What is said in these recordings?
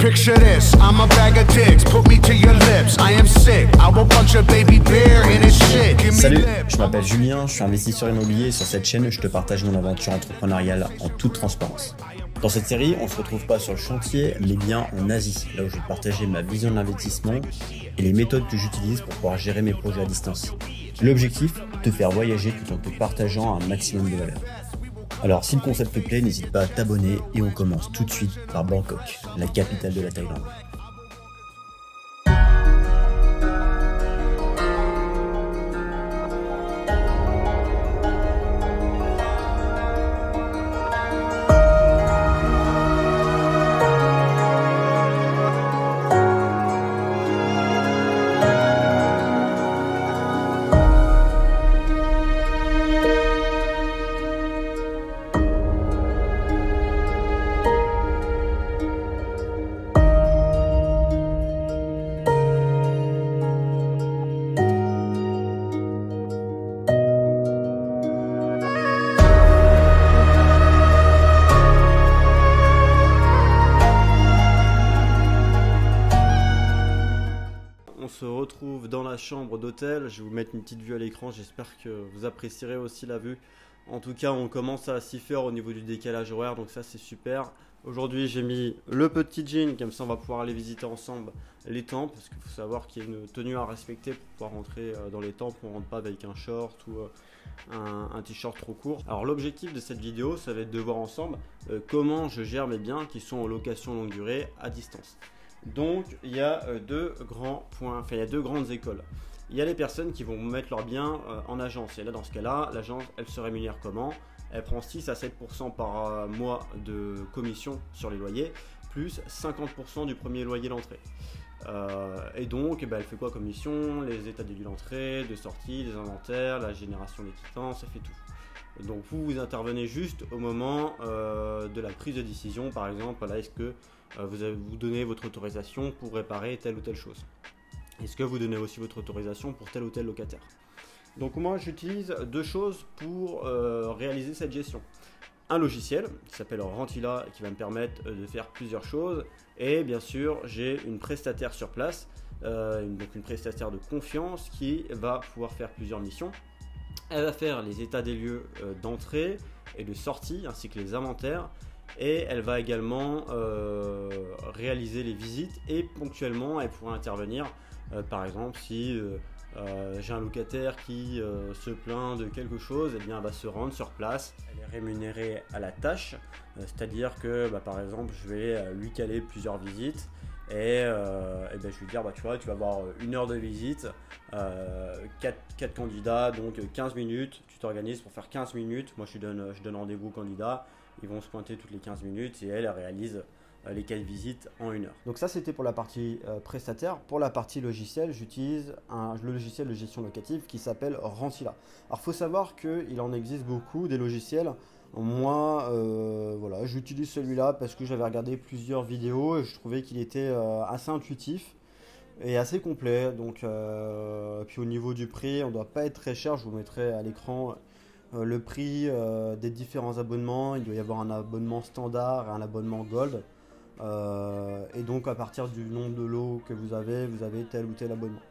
Picture this, I'm a bag of dicks, put me to your lips. I am sick, I will punch a baby bear in his shit. Give me Salut, lip. je m'appelle Julien, je suis investisseur immobilier et sur cette chaîne, je te partage mon aventure entrepreneuriale en toute transparence. Dans cette série, on ne se retrouve pas sur le chantier, mais bien en Asie, là où je vais partager ma vision de l'investissement et les méthodes que j'utilise pour pouvoir gérer mes projets à distance. L'objectif, te faire voyager tout en te partageant un maximum de valeur. Alors si le concept te plaît, n'hésite pas à t'abonner et on commence tout de suite par Bangkok, la capitale de la Thaïlande. On se retrouve dans la chambre d'hôtel, je vais vous mettre une petite vue à l'écran, j'espère que vous apprécierez aussi la vue. En tout cas, on commence à s'y faire au niveau du décalage horaire, donc ça c'est super. Aujourd'hui j'ai mis le petit jean, comme ça on va pouvoir aller visiter ensemble les temples, parce qu'il faut savoir qu'il y a une tenue à respecter pour pouvoir rentrer dans les temples, on ne rentre pas avec un short ou un t-shirt trop court. Alors l'objectif de cette vidéo, ça va être de voir ensemble comment je gère mes biens qui sont en location longue durée à distance. Donc il y a deux grands points, enfin il y a deux grandes écoles. Il y a les personnes qui vont mettre leurs biens en agence, et là dans ce cas là, l'agence elle se rémunère comment? Elle prend 6 à 7% par mois de commission sur les loyers, plus 50% du premier loyer d'entrée. Et donc elle fait quoi comme mission? Les états des lieux d'entrée, de sortie, les inventaires, la génération des quittances, ça fait tout. Donc vous intervenez juste au moment de la prise de décision, par exemple, là est-ce que vous donnez votre autorisation pour réparer telle ou telle chose? Est-ce que vous donnez aussi votre autorisation pour tel ou tel locataire? Donc moi j'utilise deux choses pour réaliser cette gestion. Un logiciel qui s'appelle Rentila qui va me permettre de faire plusieurs choses, et bien sûr j'ai une prestataire sur place, donc une prestataire de confiance qui va pouvoir faire plusieurs missions. Elle va faire les états des lieux d'entrée et de sortie ainsi que les inventaires. Et elle va également réaliser les visites, et ponctuellement elle pourra intervenir par exemple si j'ai un locataire qui se plaint de quelque chose, et bien elle va se rendre sur place. Elle est rémunérée à la tâche, c'est-à-dire que par exemple je vais lui caler plusieurs visites et je vais lui dire tu vois, tu vas avoir une heure de visite, 4 candidats, donc 15 minutes, tu t'organises pour faire 15 minutes, moi je donne rendez-vous aux candidats. Ils vont se pointer toutes les 15 minutes et elle réalise les 4 visites en 1 heure. Donc ça c'était pour la partie prestataire. Pour la partie logiciel, j'utilise le logiciel de gestion locative qui s'appelle Rentila. Alors il faut savoir qu'il en existe beaucoup des logiciels. Moi voilà, j'utilise celui-là parce que j'avais regardé plusieurs vidéos et je trouvais qu'il était assez intuitif et assez complet. Donc puis au niveau du prix, on ne doit pas être très cher, je vous mettrai à l'écran le prix des différents abonnements. Il doit y avoir un abonnement standard et un abonnement gold, et donc à partir du nombre de lots que vous avez tel ou tel abonnement.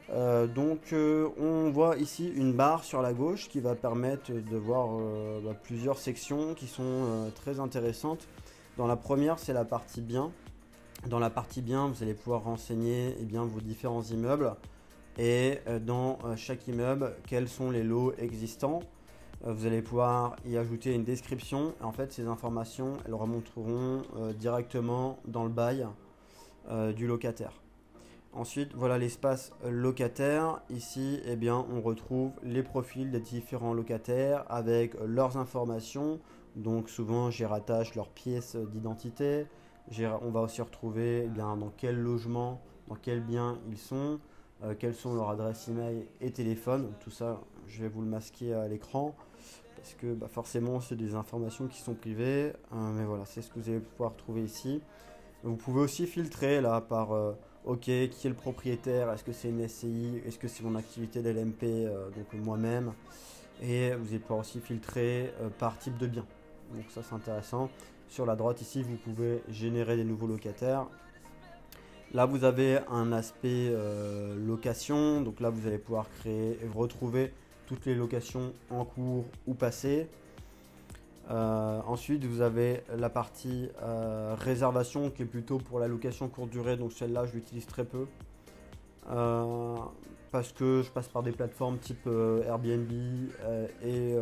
On voit ici une barre sur la gauche qui va permettre de voir plusieurs sections qui sont très intéressantes. Dans la première, c'est la partie biens. Dans la partie biens, vous allez pouvoir renseigner vos différents immeubles, et dans chaque immeuble, quels sont les lots existants. Vous allez pouvoir y ajouter une description. En fait, ces informations, elles remonteront directement dans le bail du locataire. Ensuite, voilà l'espace locataire. Ici, on retrouve les profils des différents locataires avec leurs informations. Donc souvent, j'y rattache leurs pièces d'identité. On va aussi retrouver dans quel logement, dans quel bien ils sont, quelles sont leurs adresses email et téléphone. Tout ça, je vais vous le masquer à l'écran parce que forcément c'est des informations qui sont privées, mais voilà, c'est ce que vous allez pouvoir trouver ici. Vous pouvez aussi filtrer là par ok, qui est le propriétaire, est-ce que c'est une SCI, est-ce que c'est mon activité d'LMP, donc moi-même, et vous allez pouvoir aussi filtrer par type de bien. Donc ça c'est intéressant. Sur la droite ici, vous pouvez générer des nouveaux locataires. Là, vous avez un aspect location. Donc là, vous allez pouvoir créer et retrouver toutes les locations en cours ou passées. Ensuite, vous avez la partie réservation qui est plutôt pour la location courte durée. Donc celle-là, je l'utilise très peu. Parce que je passe par des plateformes type Airbnb et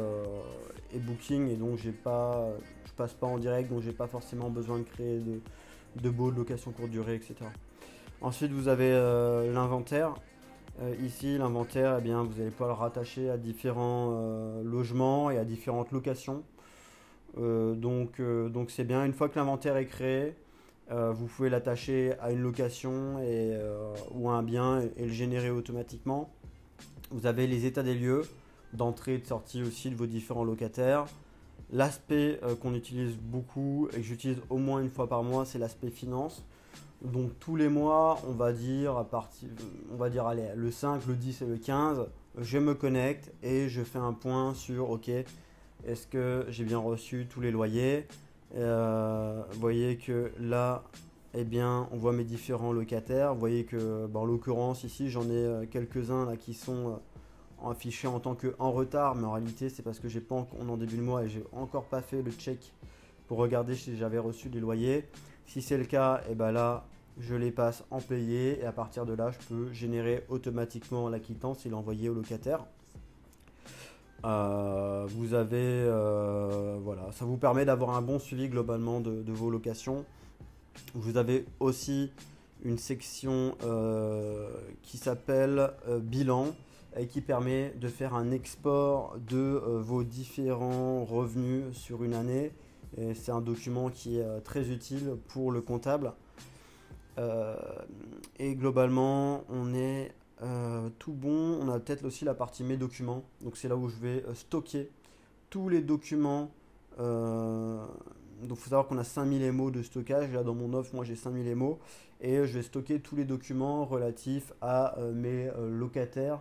Booking, et donc je passe pas en direct, donc j'ai pas forcément besoin de créer de baux de location courte durée, etc. Ensuite, vous avez l'inventaire. Ici, l'inventaire, eh bien, vous allez pouvoir le rattacher à différents logements et à différentes locations. Donc c'est bien. Une fois que l'inventaire est créé, vous pouvez l'attacher à une location ou à un bien et le générer automatiquement. Vous avez les états des lieux d'entrée et de sortie aussi de vos différents locataires. L'aspect qu'on utilise beaucoup et que j'utilise au moins une fois par mois, c'est l'aspect finance. Donc tous les mois, on va dire allez, le 5, le 10 et le 15, je me connecte et je fais un point sur OK, est-ce que j'ai bien reçu tous les loyers. Vous voyez que là, eh bien, on voit mes différents locataires. Vous voyez que, en l'occurrence ici, j'en ai quelques-uns là qui sont affichés en tant qu'en retard, mais en réalité, c'est parce que on est en début de mois et j'ai encore pas fait le check pour regarder si j'avais reçu des loyers. Si c'est le cas, et ben là, je les passe en payé et à partir de là, je peux générer automatiquement la quittance et l'envoyer au locataire. Vous avez voilà, ça vous permet d'avoir un bon suivi globalement de vos locations. Vous avez aussi une section qui s'appelle bilan et qui permet de faire un export de vos différents revenus sur une année. Et c'est un document qui est très utile pour le comptable. Et globalement, on est tout bon. On a peut-être aussi la partie mes documents. Donc c'est là où je vais stocker tous les documents. Donc il faut savoir qu'on a 5000 MO de stockage. Là dans mon offre, moi j'ai 5000 MO. Et je vais stocker tous les documents relatifs à mes locataires.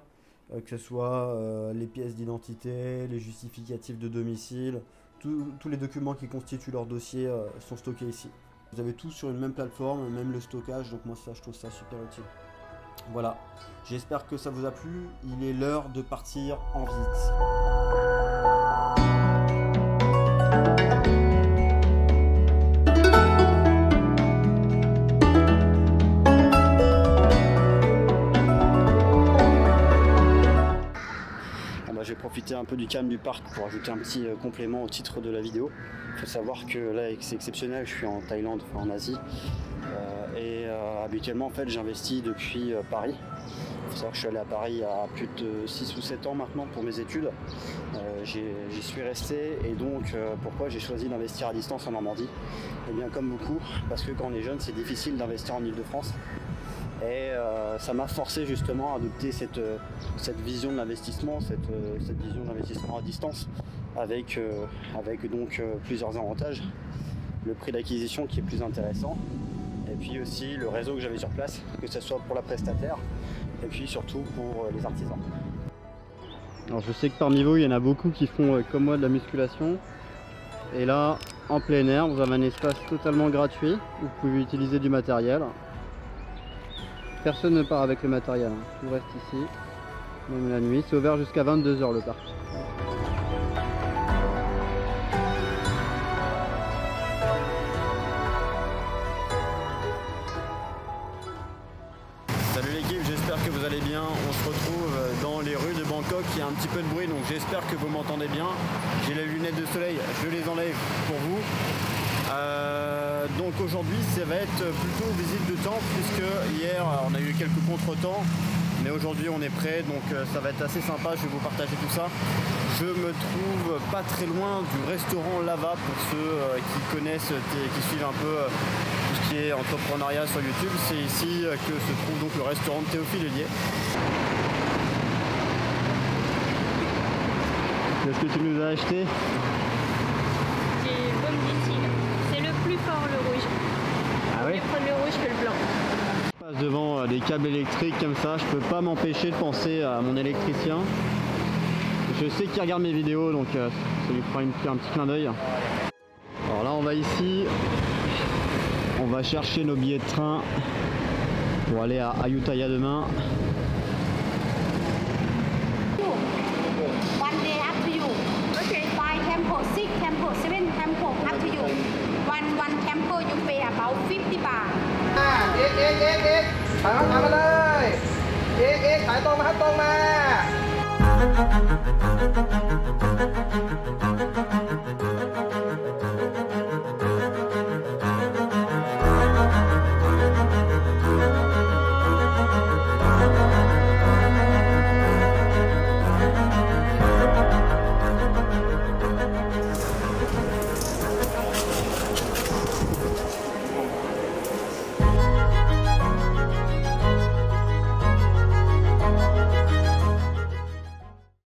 Que ce soit les pièces d'identité, les justificatifs de domicile. Tous les documents qui constituent leur dossier sont stockés ici. Vous avez tout sur une même plateforme, même le stockage, donc moi ça, je trouve ça super utile. Voilà, j'espère que ça vous a plu. Il est l'heure de partir en visite. J'ai profité un peu du calme du parc pour ajouter un petit complément au titre de la vidéo. Il faut savoir que là c'est exceptionnel, je suis en Thaïlande, enfin en Asie, et habituellement en fait j'investis depuis Paris. Il faut savoir que je suis allé à Paris il y a plus de 6 ou 7 ans maintenant pour mes études. J'y suis resté et donc pourquoi j'ai choisi d'investir à distance en Normandie? Eh bien comme beaucoup, parce que quand on est jeune c'est difficile d'investir en Île-de-France. Et ça m'a forcé justement à adopter cette vision de l'investissement, cette vision d'investissement à distance avec donc plusieurs avantages. Le prix d'acquisition qui est plus intéressant et puis aussi le réseau que j'avais sur place, que ce soit pour la prestataire et puis surtout pour les artisans. Alors je sais que parmi vous il y en a beaucoup qui font comme moi de la musculation et là en plein air vous avez un espace totalement gratuit où vous pouvez utiliser du matériel. Personne ne part avec le matériel, tout reste ici, même la nuit. C'est ouvert jusqu'à 22 h le parc. Salut l'équipe, j'espère que vous allez bien. On se retrouve dans les rues de Bangkok, il y a un petit peu de bruit, donc j'espère que vous m'entendez bien. J'ai les lunettes de soleil, je les enlève pour vous. Donc aujourd'hui ça va être plutôt visite de temps puisque hier on a eu quelques contretemps mais aujourd'hui on est prêt donc ça va être assez sympa, je vais vous partager tout ça. Je me trouve pas très loin du restaurant Lava pour ceux qui connaissent, qui suivent un peu tout ce qui est entrepreneuriat sur YouTube. C'est ici que se trouve donc le restaurant de Théophile Hélier. Qu'est-ce que tu nous as acheté? Je prends le rouge que le blanc. Je passe devant des câbles électriques comme ça, je peux pas m'empêcher de penser à mon électricien. Je sais qu'il regarde mes vidéos donc ça lui fera un petit clin d'œil. Alors là on va va ici. On va chercher nos billets de train pour aller à Ayutthaya demain. One day up to you. Okay. 5 temple, 6 temple, 7 temple up to you. One temple you pay about 50 baht. เอกถอยมาเลยเอกถอยตรงมาครับตรงมา